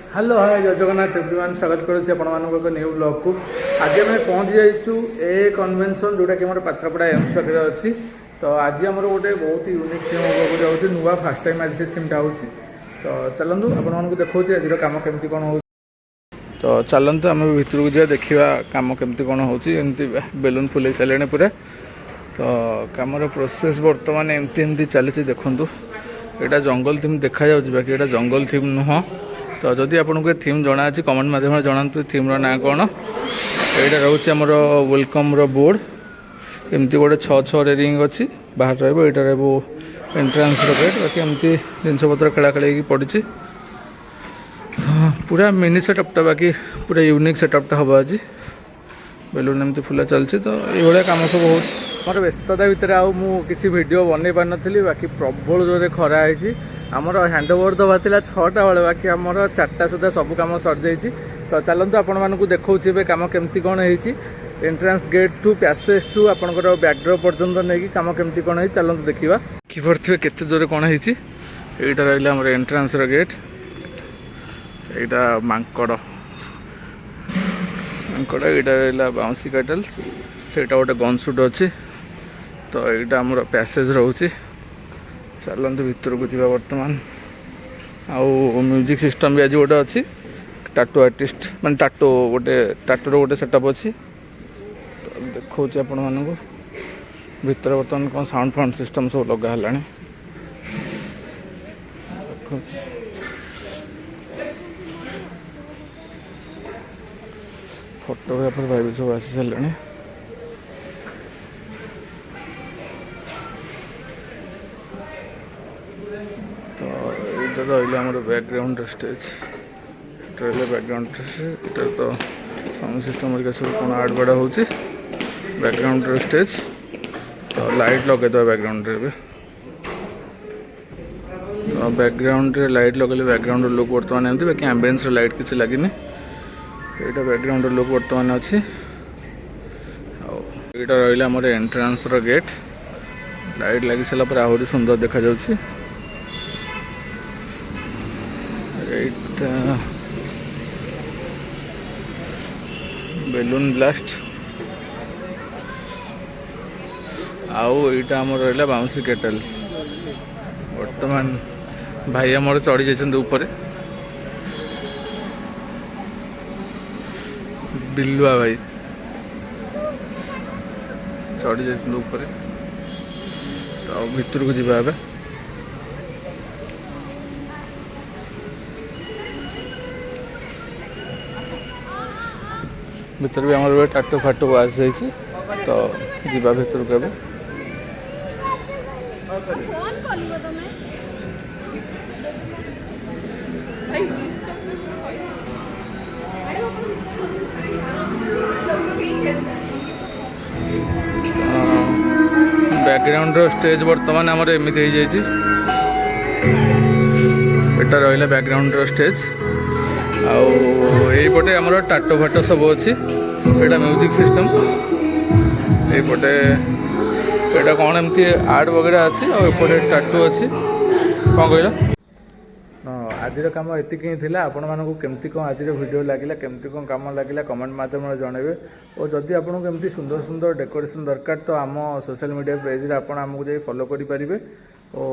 Hello hi जय Jagannath everyone स्वागत करुच्ची आपको न्यू ब्लॉग को। आज आम पहुँची जाइए ए कन्वेंशन जोटा कि आम पात्रपड़ा एम्स पाखे अच्छी। तो आज आम गोटे बहुत यूनिक थीम होगा जाऊँगी नुआ फास्ट टाइम आज से थीमटा हो। तो चलतु आपको देखा आज कम केमती कौन हो। तो चलतु आम भितर को जा देखा कम केमती कौन होमती बेलून फुल सारे पूरा। तो कमर प्रोसेस बर्तमान एमती चली देखूँ यहाँ जंगल थीम देखा बाकी यहाँ जंगल थीम नुह। तो जदि आपको थीम जना अच्छी कमेंट मध्यम जनातु थीम्र ना कौन। यहाँ रोचे आमर वेलकम बोर्ड एमती गोटे 6 रेरिंग अच्छी बाहर रहा एंट्रांस गेट बाकी एमती जिनपतर खेला पड़ी। तो पूरा मिनी सेटअपटा बाकी पूरा यूनिक सेटअपटा हम आज बेलून एमती फुला चलती। तो ये कम सब हो मोर व्यस्तता भितर आसी भिड बन पार नी बाकी प्रबल जोरे खरा है। आमर हैंड ओवर दवा 6टा बेले बाकी आमर 4टा सुधा सब कम सर जाइए। तो चलतु आपण मानक देखा कम केमती कौन है entrance gate to passage to आपंकर बैकड्रॉप पर्यटन नहीं कम केमती कौन है चलतु देखा कि पड़े केते जोरे कौन है। यहाँ रहा आम एंट्रांस गेट यहाँ मांकड़ मांकड़ यहाँ रहा बाउंसी कैटल्स से गोटे गनसुट अच्छी। तो यहाँ आमर पैसेज रोचे चलते भर को जा बर्तमान आउ म्यूजिक सिस्टम भी आज गोटे अच्छी टाटू आर्टिस्ट मान टाटू गोटे टाटूर गोटे सेटअप अच्छी। तो देखा आपण मानक भर बर्तमान कौन साउंड फाउंड सिस्टम सब लगा है फोटोग्राफर भाई सब आसी सारे। तो ये रहा आम बैकग्राउंड स्टेज रहा बैकग्राउंड स्टेज तो साउंड सिस्टम सब कौन आड़ बड़ा हो बैकग्राउंड स्टेज। तो लाइट लगेद बैकग्राउंड रे तो बैकग्राउंड लाइट लगे बैकग्राउंड लुक बर्तमान एमती बाकी एम्बियंस लाइट किसी लगे यहाँ बैकग्राउंड लुक बर्तमान अच्छी। यहाँ रहा आम एंट्रांस गेट लाइट लगी सारापर आहरी सुंदर देखा जाउछि। बेलून ब्लास्ट आउ यहाँ आम रहा बाउंसी केटल बर्तमान भाई आमर चढ़ी जाइए ऊपर बिलुआ भाई चढ़ी जाइए ऊपर। तो भितर को जीवा भितर भी आम टाटू फाटू आस जाइए। तो जीवा भितर को एवं बैकग्राउंड स्टेज बर्तमान आमर एमती हो जाइए। एटा रहा बैकग्राउंड स्टेज आईपटे आमर टाटो फाटो सब अच्छी। यहाँ म्यूजिक सिस्टम यपटे यहाँ कौन एमती आर्ट वगैरह अच्छी आउपटे टाटू अच्छी कौन कहला। आज कम ये था आपण मानक केमती कौन आज वीडियो लगे केमती कौन कम लगे कमेंट मध्यम जनइबे। और जदि आपको एमती सुंदर सुंदर डेकोरेशन दरकार तो आम सोशल मीडिया पेज रे आपण आमको जाई फॉलो करि परिबे। और